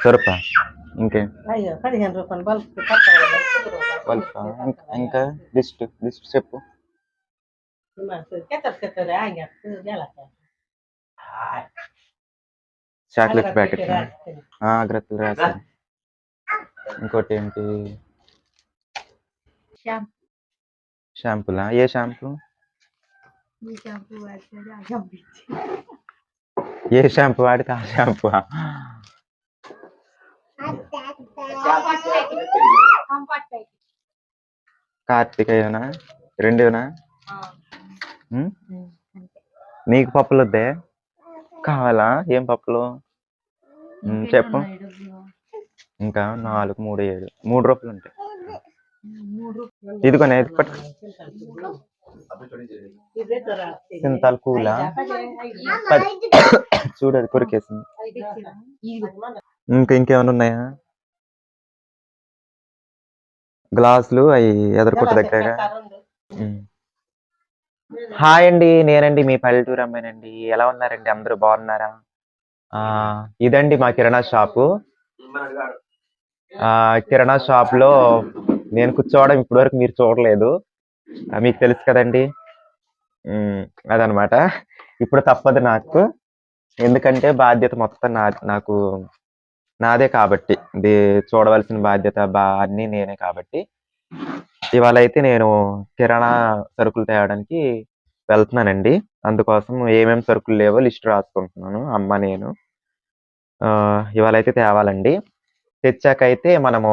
సరుపా ఇంకే అయ్యో 15 రూపాయలు బల్క్ బల్బా ఇంకా లిస్ట్ చెప్పు. చాక్లెట్ ప్యాకెట్ అగ్రత్తులు రాశారు. ఇంకోటి ఏంటి? షాంపూలా? ఏ షాంపూ? ఏ షాంపూ వాడితే ఆ షాంపూ? కార్తికేయనా? రెండేనా? నీకు పప్పులు వద్దే? కావాలా? ఏం పప్పులు చెప్పు. ఇంకా 4, 3, 7 ₹3 ఉంటాయి. ఇదిగోనే పట్టు. సింతాల్ కూలా చూడదు కొరికేసింది. ఇంకేమైనా ఉన్నాయా? గ్లాసులు అవి ఎదరకొట్టు దగ్గర. హాయ్ అండి, నేనండి మీ పల్లెటూరు అమ్మాయినండి. ఎలా ఉన్నారండి? అందరూ బాగున్నారా? ఇదండి మా కిరాణా షాపు. కిరాణా షాప్ లో నేను కూర్చోవడం ఇప్పటివరకు మీరు చూడలేదు, మీకు తెలుసు కదండి. అదనమాట. ఇప్పుడు తప్పదు నాకు, ఎందుకంటే బాధ్యత మొత్తం నాకు నాదే కాబట్టి, ఇది చూడవలసిన బాధ్యత అన్నీ నేనే కాబట్టి. ఇవాళ అయితే నేను కిరాణా సరుకులు తేవడానికి వెళ్తున్నానండి. అందుకోసం ఏమేమి సరుకులు లేవో లిస్ట్ రాసుకుంటున్నాను, అమ్మ నేను. ఇవాళ అయితే తేవాలండి. తెచ్చాకైతే మనము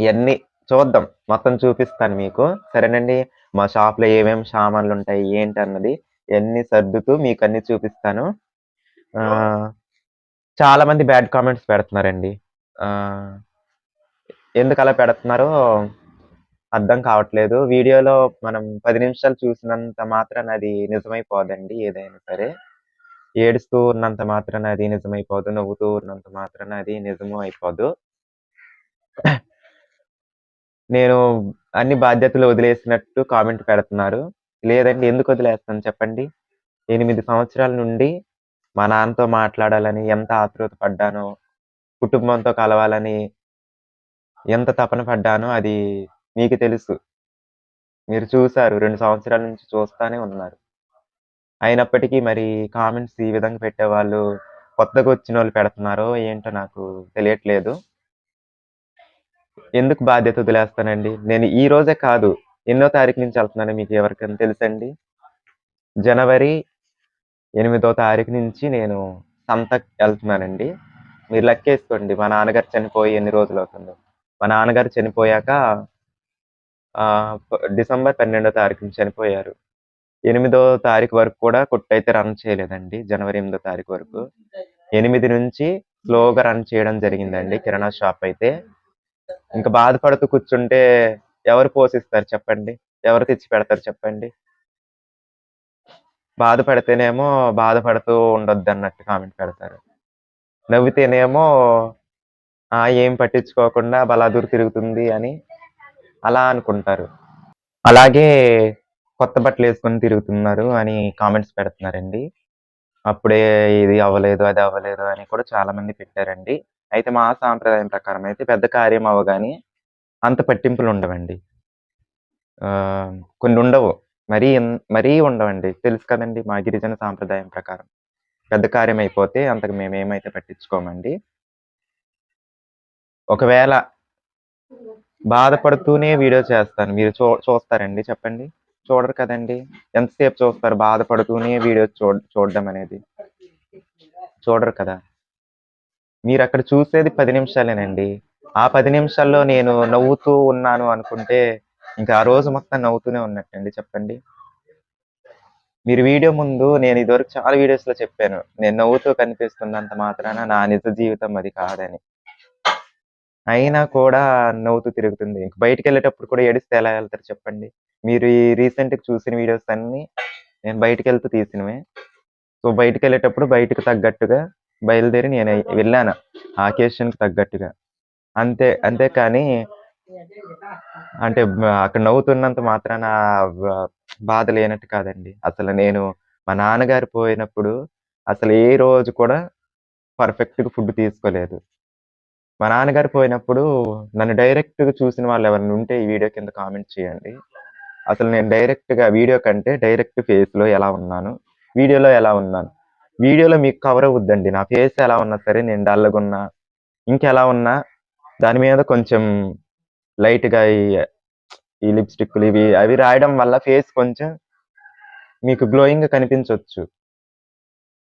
ఇవన్నీ చూద్దాం, మొత్తం చూపిస్తాను మీకు. సరేనండి. మా షాప్లో ఏమేమి సామాన్లు ఉంటాయి ఏంటి అన్నది ఇవన్నీ సర్దుతూ మీకు అన్ని చూపిస్తాను. చాలా మంది బ్యాడ్ కామెంట్స్ పెడుతున్నారండి. ఎందుకు అలా పెడుతున్నారో అర్థం కావట్లేదు. వీడియోలో మనం 10 నిమిషాలు చూసినంత మాత్రాన అది నిజమైపోదండి. ఏదైనా సరే ఏడుస్తూ ఉన్నంత మాత్రాన అది నిజమైపోదు, నవ్వుతూ ఉన్నంత మాత్రాన అది నిజము అయిపోదు. నేను అన్ని బాధ్యతలు వదిలేసినట్టు కామెంట్ పెడుతున్నారు. లేదండి, ఎందుకు వదిలేస్తాను చెప్పండి? 8 సంవత్సరాల నుండి మా నాన్నతో మాట్లాడాలని ఎంత ఆతృత పడ్డానో, కుటుంబంతో కలవాలని ఎంత తపన పడ్డానో అది మీకు తెలుసు. మీరు చూసారు, 2 సంవత్సరాల నుంచి చూస్తానే ఉన్నారు. అయినప్పటికీ మరి కామెంట్స్ ఈ విధంగా పెట్టేవాళ్ళు కొత్తగా వచ్చినోళ్ళు పెడుతున్నారో ఏంటో నాకు తెలియట్లేదు. ఎందుకు బాధ్యత వదిలేస్తానండి? నేను ఈ రోజే కాదు, ఎన్నో తారీఖు నుంచి వెళ్తున్నానో మీకు ఎవరికైనా తెలుసండి? జనవరి 8వ తారీఖు నుంచి నేను సంతకి వెళ్తున్నానండి. మీరు లెక్కేసుకోండి, మా నాన్నగారు చనిపోయి ఎన్ని రోజులు అవుతుందో. మా నాన్నగారు చనిపోయాక డిసెంబర్ 12వ తారీఖున చనిపోయారు. 8వ తారీఖు వరకు కూడా కొట్టయితే రన్ చేయలేదండి. జనవరి 8వ తారీఖు వరకు 8 నుంచి స్లోగా రన్ చేయడం జరిగిందండి కిరాణా షాప్ అయితే. ఇంకా బాధపడుతూ కూర్చుంటే ఎవరు పోషిస్తారు చెప్పండి? ఎవరు తెచ్చి పెడతారు చెప్పండి? బాధపడితేనేమో బాధపడుతూ ఉండొద్దు అన్నట్టు కామెంట్ పెడతారు. నవ్వితేనేమో ఏం పట్టించుకోకుండా బలాదూరు తిరుగుతుంది అని అలా అనుకుంటారు. అలాగే కొత్త బట్టలు వేసుకొని తిరుగుతున్నారు అని కామెంట్స్ పెడుతున్నారండి. అప్పుడే ఇది అవ్వలేదు, అది అవ్వలేదు అని కూడా చాలా మంది పెట్టారండి. అయితే మా సాంప్రదాయం ప్రకారం అయితే పెద్ద కార్యం అవ్వగానే అంత పట్టింపులు ఉండవండి. కొన్ని ఉండవు, మరీ ఉండవండి. తెలుసు కదండి మా గిరిజన సాంప్రదాయం ప్రకారం. పెద్ద కార్యం అయిపోతే అంతకు మేమేమైతే పట్టించుకోమండి. ఒకవేళ బాధపడుతూనే వీడియో చేస్తాను, మీరు చూస్తారండి చెప్పండి? చూడరు కదండి. ఎంతసేపు చూస్తారు బాధపడుతూనే వీడియో చూడడం అనేది? చూడరు కదా. మీరు అక్కడ చూసేది 10 నిమిషాలేనండి. ఆ 10 నిమిషాల్లో నేను నవ్వుతూ ఉన్నాను అనుకుంటే ఇంకా ఆ రోజు మొత్తం నవ్వుతూనే ఉన్నట్టండి చెప్పండి? మీరు వీడియో ముందు నేను ఇదివరకు చాలా వీడియోస్లో చెప్పాను, నేను నవ్వుతూ కనిపిస్తున్నంత మాత్రాన నా నిజ జీవితం అది కాదని. అయినా కూడా నవ్వుతూ తిరుగుతుంది. ఇంక బయటికి వెళ్ళేటప్పుడు కూడా ఏడిస్తే ఎలా వెళ్తారు చెప్పండి? మీరు ఈ రీసెంట్గా చూసిన వీడియోస్ అన్నీ నేను బయటికి వెళ్తూ తీసినవే. సో బయటికి వెళ్ళేటప్పుడు బయటకు తగ్గట్టుగా బయలుదేరి నేను వెళ్ళాను, ఆ అకేషన్కి తగ్గట్టుగా. అంతేకాని అంటే అక్కడ నవ్వుతున్నంత మాత్రాన బాధ లేనట్టు కాదండి. అసలు నేను మా నాన్నగారు పోయినప్పుడు అసలు ఏ రోజు కూడా పర్ఫెక్ట్‌గా ఫుడ్ తీసుకోలేదు. మా నాన్నగారు పోయినప్పుడు నన్ను డైరెక్ట్‌గా చూసిన వాళ్ళెవరైనా ఉంటే ఈ వీడియో కింద కామెంట్ చేయండి. అసలు నేను డైరెక్ట్‌గా వీడియో కంటే డైరెక్ట్ ఫేస్‌లో ఎలా ఉన్నాను, వీడియోలో ఎలా ఉన్నాను. వీడియోలో మీకు కవర్ అవుద్దండి. నా ఫేస్ ఎలా ఉన్నా సరే నేను డల్‌గున్నా, ఇంకెలా ఉన్నా దాని మీద కొంచెం లైట్‌గా ఈ లిప్‌స్టిక్‌లు ఇవి అవి రాయడం వల్ల ఫేస్ కొంచెం మీకు గ్లోయింగ్‌గా కనిపించొచ్చు.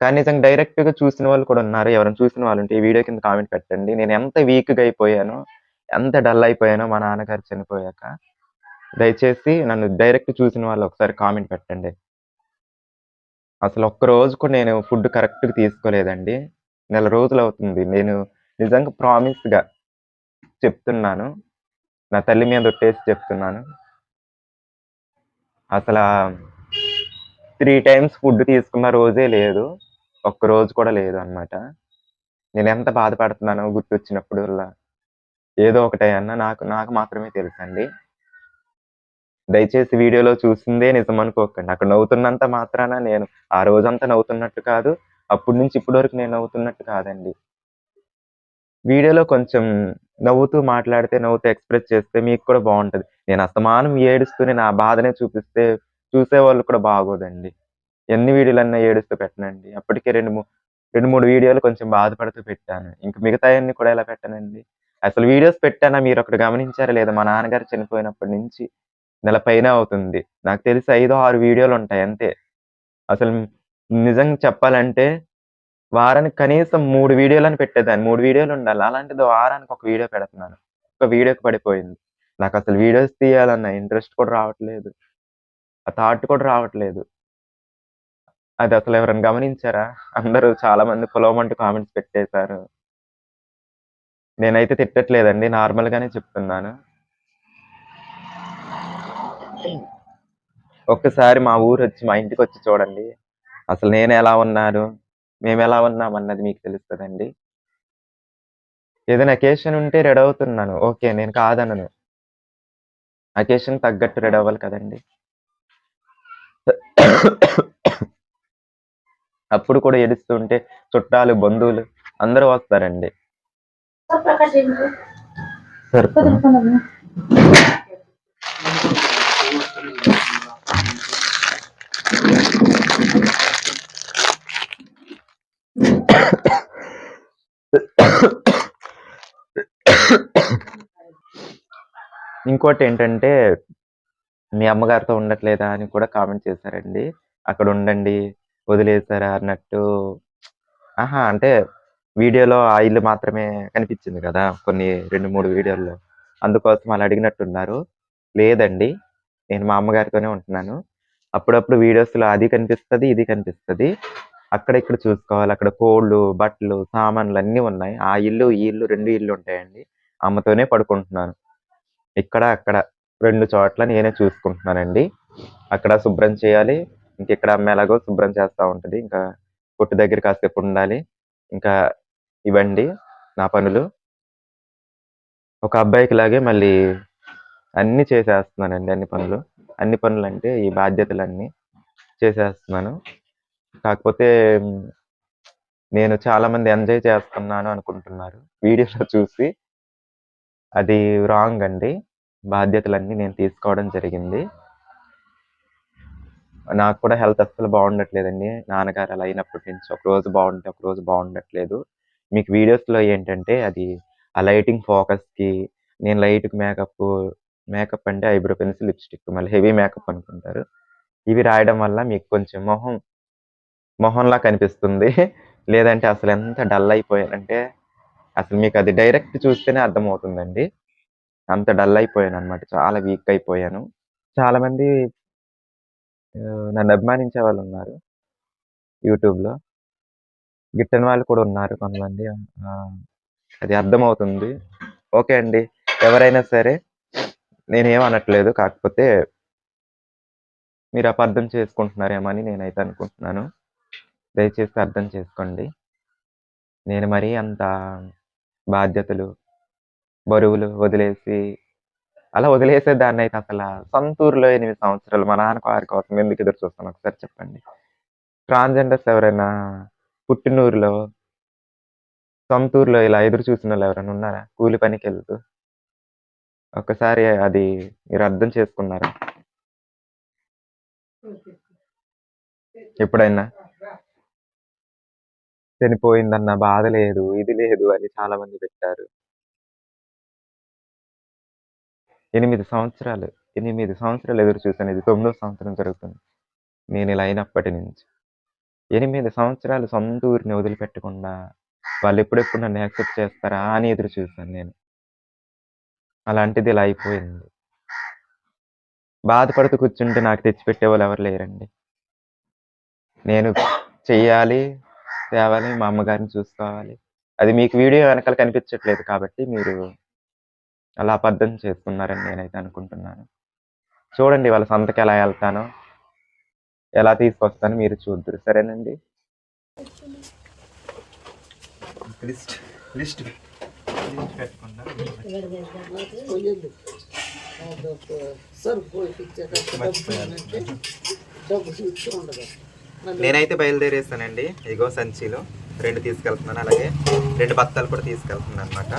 కానీ నిజంగా డైరెక్ట్‌గా చూసిన వాళ్ళు కూడా ఉన్నారు. ఎవరైనా చూసిన వాళ్ళుంటే ఈ వీడియో కింద కామెంట్ పెట్టండి. నేను ఎంత వీక్‌గా అయిపోయానో, ఎంత డల్ అయిపోయానో మా నాన్నగారు చనిపోయాక. దయచేసి నన్ను డైరెక్ట్ చూసిన వాళ్ళు ఒకసారి కామెంట్ పెట్టండి. అసలు ఒక్క రోజు కూడా నేను ఫుడ్ కరెక్ట్‌గా తీసుకోలేదండి. నెల రోజులవుతుంది. నేను నిజంగా ప్రామిస్‌గా చెప్తున్నాను. నా తల్లి మీద ఒట్టేసి చెప్తున్నాను. అసలా 3 టైమ్స్ ఫుడ్ తీసుకున్న రోజే లేదు. ఒక్క రోజు కూడా లేదనమాట. నేనెంత బాధపడుతున్నానో గుర్తొచ్చినప్పుడల్లా. ఏదో ఒకటయన్నా నాకు నాకు మాత్రమే తెలుసండి. దయచేసి వీడియోలో చూసిందే నిజమనుకోకండి. అక్కడ నవ్వుతున్నంత మాత్రాన నేను ఆ రోజంతా నవ్వుతున్నట్టు కాదు. అప్పటి నుంచి ఇప్పటి వరకు నేను నవ్వుతున్నట్టు కాదండి. వీడియోలో కొంచెం నవ్వుతూ మాట్లాడితే, నవ్వుతూ ఎక్స్‌ప్రెస్ చేస్తే మీకు కూడా బావుంటది. నేను అస్తమానం ఏడుస్తూనే నా బాధనే చూపిస్తే చూసేవాళ్ళు కూడా బాగోదండి. ఎన్ని వీడియోలన్నా ఏడుస్తూ పెట్టనండి. అప్పటికే 2, 3 వీడియోలు కొంచెం బాధపడుతూ పెట్టాను. ఇంక మిగతాయన్ని కూడా ఎలా పెట్టనండి. అసలు వీడియోస్ పెట్టానా మీరొకటి గమనించారో లేదో మా నాన్నగారు చనిపోయినప్పటి నుంచి నెల పైనే అవుతుంది. నాకు తెలిసి 5, 6 వీడియోలుంటాయి అంతే. అసలు నిజంగా చెప్పాలంటే వారానికి కనీసం 3 వీడియోలన్నా పెట్టేదాన్ని. 3 వీడియోలుండాలి. అలాంటిది వారానికి ఒక వీడియో పెడుతున్నాను. ఒక వీడియోకి పడిపోయింది. నాకసలు వీడియోస్ తీయాలన్న ఇంట్రెస్ట్ కూడా రావట్లేదు. ఆ థాట్ కూడా రావట్లేదు. అదసలు ఎవరైనా గమనించారా? అందరూ చాలా మంది పొలవమంటూ కామెంట్స్ పెట్టేశారు. నేనైతే తిట్టట్లేదండి. నార్మల్‌గానే చెప్తున్నాను. ఒక్కసారి మా ఊరొచ్చి మా ఇంటికొచ్చి చూడండి. అసలు నేనెలా ఉన్నాను, మేమెలా ఉన్నామన్నది మీకు తెలుస్తదండి. ఏదైనా అకేషన్ ఉంటే రెడీ అవుతున్నాను. ఓకే. నేను కాదనను. అకేషన్‌కి తగ్గట్టు రెడీ అవ్వాలి కదండీ! అప్పుడు కూడా ఏడుస్తుంటే చుట్టాలు, బంధువులు అందరూ వస్తారండి. సరిపోనా? ఇంకోటేంటంటే మీ అమ్మగారితో ఉండట్లేదా అని కూడా కామెంట్ చేశారండి. అక్కడుండండి, వదిలేసారా అన్నట్టు అహా! అంటే వీడియోలో ఆ ఇల్లు మాత్రమే కనిపిచ్చింది గదా! కొన్ని 2, 3 వీడియోల్లో. అందుకోసం అలా అడిగినట్టున్నారు. లేదండి. నేను మా అమ్మగారితోనే ఉంటున్నాను. అప్పుడప్పుడు వీడియోస్‌లో అది కనిపిస్తది, ఇది కనిపిస్తది. అక్కడ, ఇక్కడ చూసుకోవాలి. అక్కడ కోళ్ళు, బట్టలు, సామాన్లు అన్నీ ఉన్నాయి. ఆ ఇల్లు, ఈ ఇల్లు 2 ఇల్లుంటాయండి. అమ్మతోనే పడుకుంటున్నాను. ఇక్కడ, అక్కడ 2 చోట్ల నేనే చూసుకుంటున్నానండి. అక్కడ శుభ్రం చేయాలి. ఇంకిక్కడ అమ్మ ఎలాగో శుభ్రం చేస్తా ఉంటది. ఇంకా కొట్టు దగ్గర కాసేపుండాలి. ఇంకా ఇవండి నా పనులు. ఒక అబ్బాయికిలాగే మళ్ళీ అన్నీ చేసేస్తున్నానండి అన్ని పనులు. అన్ని పనులంటే ఈ బాధ్యతలన్నీ చేసేస్తున్నాను. కాకపోతే హ్మ్, నేను చాలా మంది ఎంజాయ్ చేస్తున్నాను అనుకుంటున్నారు. వీడియోలో చూసి అది రాంగ్ అండి. బాధ్యతలన్నీ నేను తీసుకోవడం జరిగింది. నాకు కూడా హెల్త్ అస్సలు బాగుండట్లేదండి. నాన్నగారు అలా అయినప్పటి నుంచి ఒకరోజు బాగుంటే, ఒకరోజు బాగుండట్లేదు. మీకు వీడియోస్‌లో ఏంటంటే అది ఆ లైటింగ్ ఫోకస్‌కి నేను లైట్‌గా మేకప్ అంటే ఐబ్రో పెన్సిల్, లిప్‌స్టిక్ మళ్ళీ హెవీ మేకప్ అనుకుంటారు. ఇవి రాయడం వల్ల మీకు కొంచెం మొహంలా కనిపిస్తుంది. లేదంటే అసలెంత డల్ అయిపోయానంటే అసలు మీకది డైరెక్ట్ చూస్తేనే అర్థమవుతుందండి. అంత డల్ అయిపోయాననమాట. చాలా వీక్ అయిపోయాను. చాలామంది నన్ను అభిమానించే వాళ్ళున్నారు యూట్యూబ్‌లో. గిట్టని వాళ్ళు కూడా ఉన్నారు కొంతమంది. అది అర్థమవుతుంది. ఓకే అండి. ఎవరైనా సరే నేనేమనట్లేదు. కాకపోతే మీరు అపార్థం చేసుకుంటున్నారేమో అని నేనైతే అనుకుంటున్నాను. దయచేసి అర్థం చేసుకోండి. నేను మరీ అంత బాధ్యతలు, బరువులు వదిలేసి అలా వదిలేసేదాన్నయితే సొంత ఊర్లో 8 సంవత్సరాలు మా నాన్న వారి కోసం ఎందుకు ఎదురు చూస్తాను ఒకసారి చెప్పండి. ట్రాన్స్‌జెండర్స్ ఎవరైనా పుట్టినూరులో సొంత ఊర్లో ఇలా ఎదురు చూసినోళ్ళు ఎవరైనా ఉన్నారా? కూలి పనికెళ్తూ. ఒక్కసారి అది మీరు అర్థం చేసుకున్నారా? ఎప్పుడైనా? చనిపోయిందన్న బాధ లేదు, ఇది లేదు అని చాలా మంది పెట్టారు. 8 సంవత్సరాలు. 8 సంవత్సరాలు ఎదురు చూసాను. ఇది 9వ సంవత్సరం జరుగుతుంది. నేనిలా అయినప్పటి నుంచి. 8 సంవత్సరాలు సొంత ఊరిని వదిలిపెట్టకుండా వాళ్ళెప్పుడెప్పుడు నన్ను యాక్సెప్ట్ చేస్తారా అని ఎదురు చూసాను నేను. అలాంటిది ఇలా అయిపోయింది. బాధపడుతూ కూర్చుంటే నాకు తెచ్చిపెట్టేవాళ్ళు ఎవరు లేరండి. నేను చెయ్యాలి, తేవాలి, మా అమ్మగారిని చూసుకోవాలి. అది మీకు వీడియో వెనకాల కనిపించట్లేదు కాబట్టి మీరు అలా అబద్ధం చేస్తున్నారని నేనైతే అనుకుంటున్నాను. చూడండి వాళ్ళ సంతకెలా ఎళ్తానో, ఎలా తీసుకొస్తానో మీరు చూద్దురు. సరేనండి? లిస్ట్ లిస్ట్ లిస్ట్ పెట్టుకుంటా. నేనైతే బయలుదేరేసానండి. ఇగో సంచిలో 2 తీసుకెళ్తున్నాను. అలాగే 2 బత్తాలు కూడా తీసుకెళ్తున్నాను అనమాట.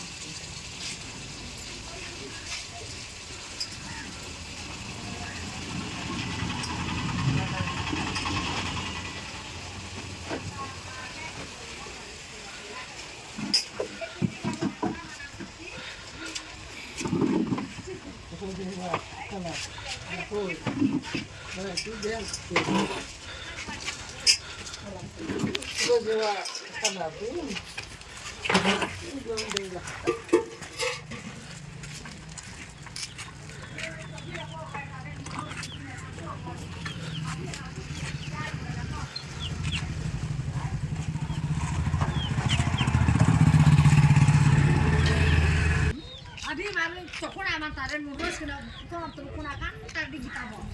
Abi malu cokona mantaren murus kena kau terukuna kan tadi kita bawa.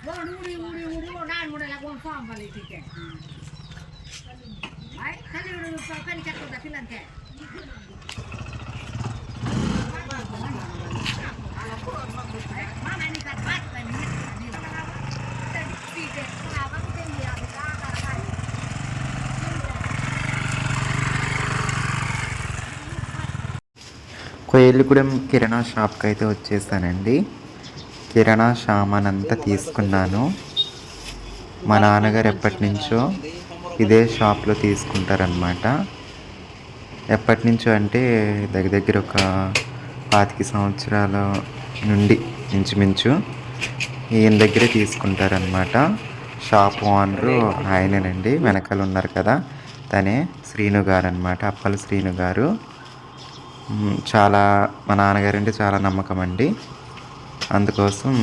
Wah uri dan mulai lagu farm balik tiket. Ay, kali udah papan kat udah filan ke. Mana ni kat bat kan ni. Tadi tiket kenapa kita dia kita kan. Koilagudem కిరాణా షాప్కి అయితే వచ్చేసానండి. కిరాణా సామాన్ అంతా తీసుకున్నాను. మా నాన్నగారు ఎప్పటి నుంచో ఇదే షాప్లో తీసుకుంటారనమాట. ఎప్పటి నుంచో అంటే దగ్గర ఒక 25 సంవత్సరాల నుండి ఇంచుమించు ఈయన దగ్గరే తీసుకుంటారనమాట. షాప్ ఓనరు ఆయనేనండి, వెనకాల ఉన్నారు కదా తనే, శ్రీను గారు అనమాట, అప్పల శ్రీను గారు. చాలా మా నాన్నగారు అంటే చాలా నమ్మకం అండి. అందుకోసం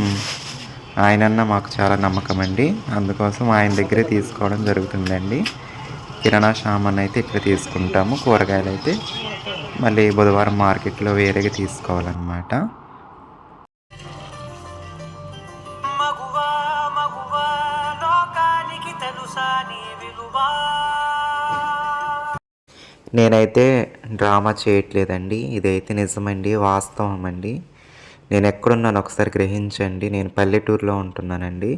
ఆయనన్నా మాకు చాలా నమ్మకం అండి. అందుకోసం ఆయన దగ్గరే తీసుకోవడం జరుగుతుందండి. కిరాణా సామాన్ అయితే ఇక్కడ తీసుకుంటాము. కూరగాయలు అయితే మళ్ళీ బుధవారం మార్కెట్లో వేరేగా తీసుకోవాలన్నమాట. నేనైతే డ్రామా చేయట్లేదండి, ఇదైతే నిజమండి, వాస్తవం అండి. నేను ఎక్కడున్నాను ఒకసారి గ్రహించండి. నేను పల్లెటూరులో ఉంటున్నానండి.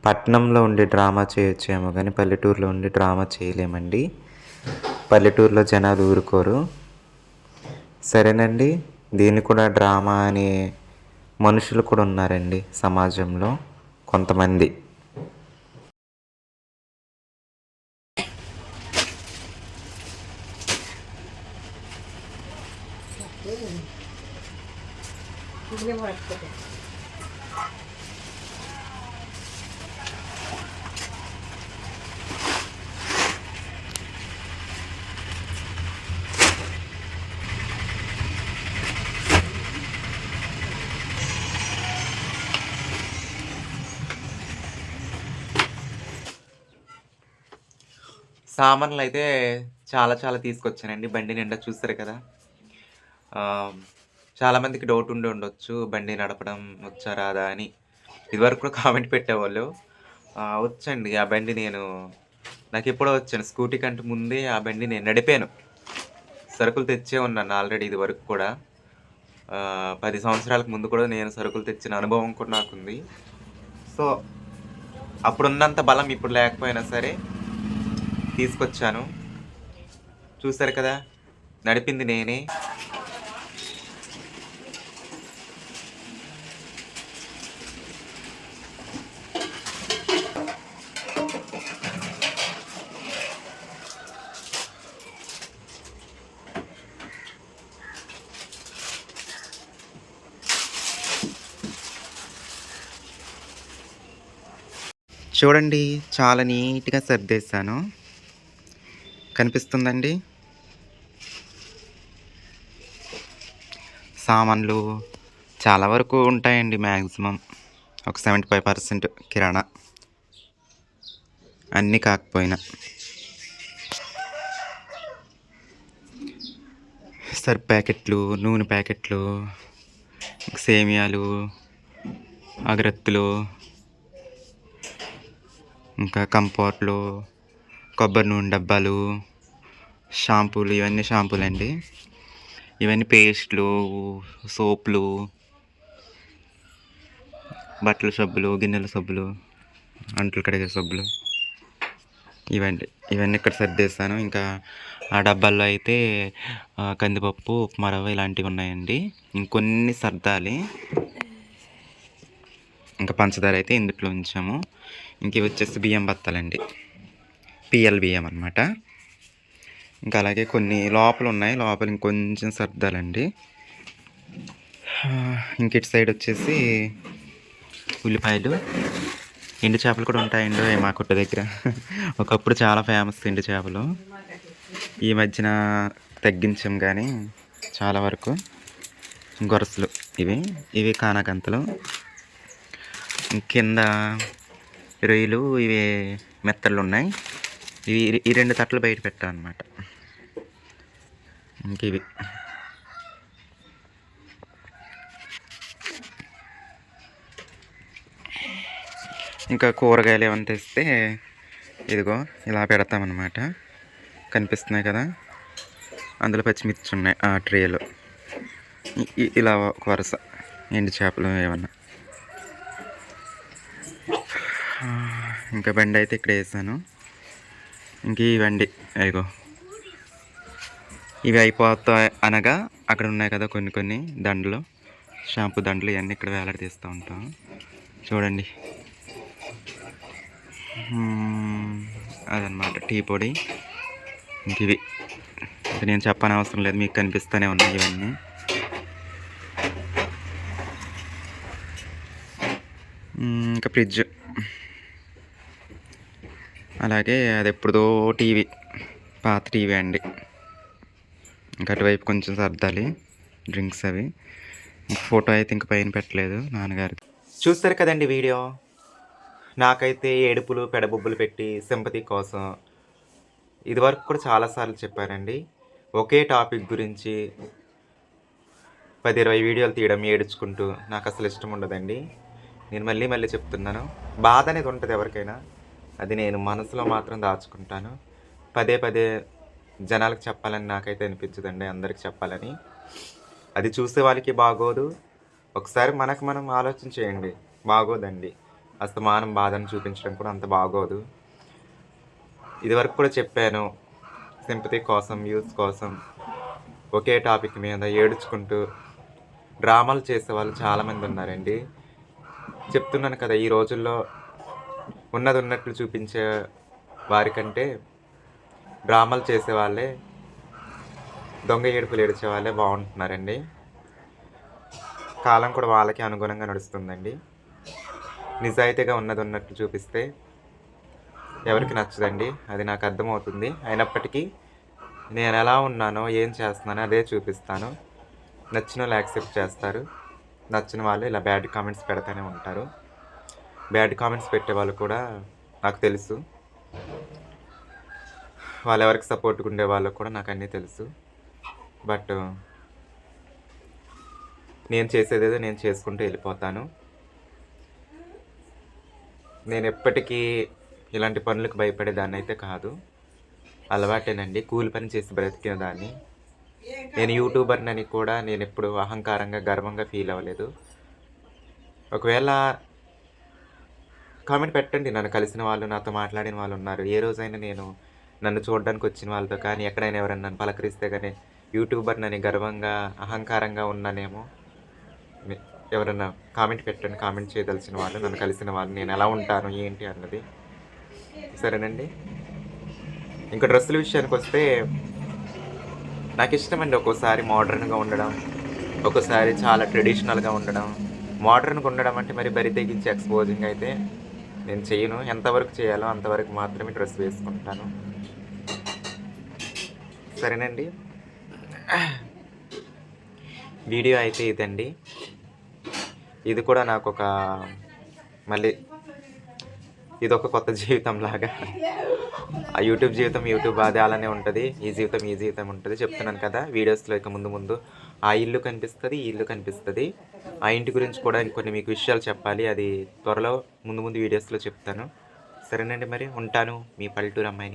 పట్టణంలో ఉండి డ్రామా చేయొచ్చేమో కానీ పల్లెటూరులో ఉండి డ్రామా చేయలేమండి. పల్లెటూరులో జనాలు ఊరుకోరు. సరేనండి, దీన్ని కూడా డ్రామా అనే మనుషులు కూడా ఉన్నారండి సమాజంలో కొంతమంది. సామాన్లు అయితే చాలా తీసుకొచ్చానండి. బండి నిండా చూసారు కదా. చాలామందికి డౌట్ ఉండి ఉండొచ్చు, బండి నడపడం వచ్చా రాదా అని. ఇదివరకు కూడా కామెంట్ పెట్టేవాళ్ళు. వచ్చండి ఆ బండి నాకు ఎప్పుడో వచ్చాను. స్కూటీ కంటే ముందే ఆ బండి నేను నడిపాను. సరుకులు తెచ్చే ఉన్నాను ఆల్రెడీ ఇది వరకు కూడా. 10 సంవత్సరాలకు ముందు కూడా నేను సరుకులు తెచ్చిన అనుభవం కూడా నాకుంది. సో అప్పుడున్నంత బలం ఇప్పుడు లేకపోయినా సరే తీసుకొచ్చాను. చూసారు కదా, నడిపింది నేనే. చూడండి, చాలా నీట్‌గా సర్దేశాను. కనిపిస్తుందండి? సామాన్లు చాలా వరకు ఉంటాయండి మ్యాక్సిమం. ఒక 75% కిరాణా. అన్నీ కాకపోయినా. సర్ఫ్ ప్యాకెట్లు, నూనె ప్యాకెట్లు, సేమియాలు, అగరత్తులు, ఇంకా కంఫర్ట్లు, కొబ్బరి నూనె డబ్బాలు, షాంపూలు, ఇవన్నీ షాంపూలండి. ఇవన్నీ పేస్ట్లు, సోపులు, బట్టల సబ్బులు, గిన్నెల సబ్బులు, అంట్లు కడిగే సబ్బులు, ఇవన్నీ ఇక్కడ సర్దేశాను. ఇంకా ఆ డబ్బాల్లో అయితే కందిపప్పు, ఉప్మా రవ్వ ఇలాంటివి ఉన్నాయండి. ఇంకొన్ని సర్దాలి. ఇంకా పంచదార అయితే ఇందులో ఉంచాము. ఇంక ఇవి వచ్చేసి బియ్యం బత్తాలండి, పిఎల్ బియ్యం అనమాట. ఇంకా అలాగే కొన్ని లోపల ఉన్నాయి, లోపల ఇంకొంచెం సర్దాలండి. ఇంక ఇటు సైడ్ వచ్చేసి ఉల్లిపాయలు, ఎండు చేపలు కూడా ఉంటాయండి మా కొట్ట దగ్గర. ఒకప్పుడు చాలా ఫేమస్ ఎండు చేపలు. ఈ మధ్యన తగ్గించాం కానీ చాలా వరకు. గొరసలు ఇవి కానాకంతలు. కింద రొయ్యలు, ఇవి మెత్తళ్ళు ఉన్నాయి. ఈ 2 తట్టలు బయట పెట్టాలన్నమాట. ఇంక ఇవి ఇంకా కూరగాయలు ఏమైనా తెస్తే ఇదిగో ఇలా పెడతామన్నమాట. కనిపిస్తున్నాయి కదా, అందులో పచ్చిమిర్చి ఉన్నాయి ఆ ట్రేలో. ఇలా ఒక వరుస ఎండు చేపలు ఏమన్నా. ఇంకా బండి అయితే ఇక్కడ వేసాను. ఇంక ఇవండి, అయ్యో ఇవి అయిపోతాయి అనగా అక్కడ ఉన్నాయి కదా కొన్ని దండలు, షాంపూ దండలు, ఇవన్నీ ఇక్కడ వేలాడదీస్తూ ఉంటాం. చూడండి, అదనమాట టీ పొడి. ఇంక ఇవి నేను చెప్పని అవసరం లేదు, మీకు కనిపిస్తూనే ఉన్నాయి ఇవన్నీ. ఇంకా ఫ్రిడ్జ్, అలాగే అది ఎప్పుడుదో టీవీ, పాత టీవీ అండి. ఇంకా అటువైపు కొంచెం సర్దాలి, డ్రింక్స్ అవి. ఫోటో అయితే ఇంక పైన పెట్టలేదు నాన్నగారు. చూస్తారు కదండి వీడియో. నాకైతే ఏడుపులు పెడబొబ్బులు పెట్టి సింపతి కోసం ఇదివరకు కూడా చాలాసార్లు చెప్పానండి. ఒకే టాపిక్ గురించి 10-20 వీడియోలు తీయడం ఏడ్చుకుంటూ నాకు అసలు ఇష్టం ఉండదండి. నేను మళ్ళీ చెప్తున్నాను, బాధ అనేది ఉంటుంది ఎవరికైనా, అది నేను మనసులో మాత్రం దాచుకుంటాను. పదే జనాలకు చెప్పాలని నాకైతే అనిపించదండి, అందరికి చెప్పాలని. అది చూసే వాళ్ళకి బాగోదు. ఒకసారి మనకు మనం ఆలోచన చేయండి, బాగోదండి. అస్తమానం బాధను చూపించడం కూడా అంత బాగోదు. ఇదివరకు కూడా చెప్పాను, సింపతి కోసం, వ్యూస్ కోసం ఒకే టాపిక్ మీద ఏడ్చుకుంటూ డ్రామాలు చేసేవాళ్ళు చాలామంది ఉన్నారండి. చెప్తున్నాను కదా, ఈ రోజుల్లో ఉన్నది ఉన్నట్లు చూపించే వారికంటే డ్రామాలు చేసేవాళ్ళే, దొంగ ఏడుపులు ఏడ్చే వాళ్ళే బాగుంటున్నారండి. కాలం కూడా వాళ్ళకి అనుగుణంగా నడుస్తుందండి. నిజాయితీగా ఉన్నది ఉన్నట్లు చూపిస్తే ఎవరికి నచ్చదండి, అది నాకు అర్థమవుతుంది. అయినప్పటికీ నేను ఎలా ఉన్నానో, ఏం చేస్తున్నానో అదే చూపిస్తాను. నచ్చిన వాళ్ళు యాక్సెప్ట్ చేస్తారు, నచ్చిన వాళ్ళు ఇలా బ్యాడ్ కామెంట్స్ పెడతానే ఉంటారు. బ్యాడ్ కామెంట్స్ పెట్టే వాళ్ళు కూడా నాకు తెలుసు, వాళ్ళు ఎవరికి సపోర్ట్గా ఉండే వాళ్ళు కూడా నాకు అన్నీ తెలుసు. బట్ నేను చేసేదేదో నేను చేసుకుంటూ వెళ్ళిపోతాను. నేను ఎప్పటికీ ఇలాంటి పనులకు భయపడేదాన్ని అయితే కాదు, అలవాటేనండి. కూలి పని చేసి బ్రతికిన దాన్ని. నేను యూట్యూబర్ని అని కూడా నేను ఎప్పుడు అహంకారంగా, గర్వంగా ఫీల్ అవ్వలేదు. ఒకవేళ కామెంట్ పెట్టండి, నన్ను కలిసిన వాళ్ళు, నాతో మాట్లాడిన వాళ్ళు ఉన్నారు. ఏ రోజైనా నేను నన్ను చూడడానికి వచ్చిన వాళ్ళతో కానీ ఎక్కడైనా ఎవరైనా నన్ను పలకరిస్తే కానీ యూట్యూబర్ అని గర్వంగా అహంకారంగా ఉన్నానేమో. ఎవరైనా కామెంట్ పెట్టండి, కామెంట్ చేయదలిచిన వాళ్ళు, నన్ను కలిసిన వాళ్ళు, నేను ఎలా ఉంటాను ఏంటి అన్నది. సరేనండి. ఇంకా డ్రెస్సుల విషయానికి వస్తే నాకు ఇష్టమండి ఒక్కోసారి మోడర్న్గా ఉండడం, ఒక్కోసారి చాలా ట్రెడిషనల్గా ఉండడం. మోడర్న్గా ఉండడం అంటే మరి బరి తెగించి ఎక్స్పోజింగ్ అయితే నేను చేయను. ఎంతవరకు చేయాలో అంతవరకు మాత్రమే డ్రెస్ వేసుకుంటాను. సరేనండి. వీడియో అయితే ఇదండి. ఇది కూడా నాకు ఒక మళ్ళీ ఇదొక కొత్త జీవితం లాగా. ఆ యూట్యూబ్ జీవితం యూట్యూబ్ అది అలానే ఉంటుంది, ఈ జీవితం ఉంటుంది. చెప్తున్నాను కదా, వీడియోస్లో ఇక ముందు ఆ ఇల్లు కనిపిస్తుంది, ఈ ఇల్లు కనిపిస్తుంది. ఆ ఇంటి గురించి కూడా ఇంకొన్ని మీకు విషయాలు చెప్పాలి. అది త్వరలో ముందు వీడియోస్లో చెప్తాను. సరేనండి, మరి ఉంటాను. మీ పల్లెటూరు అమ్మాయిని.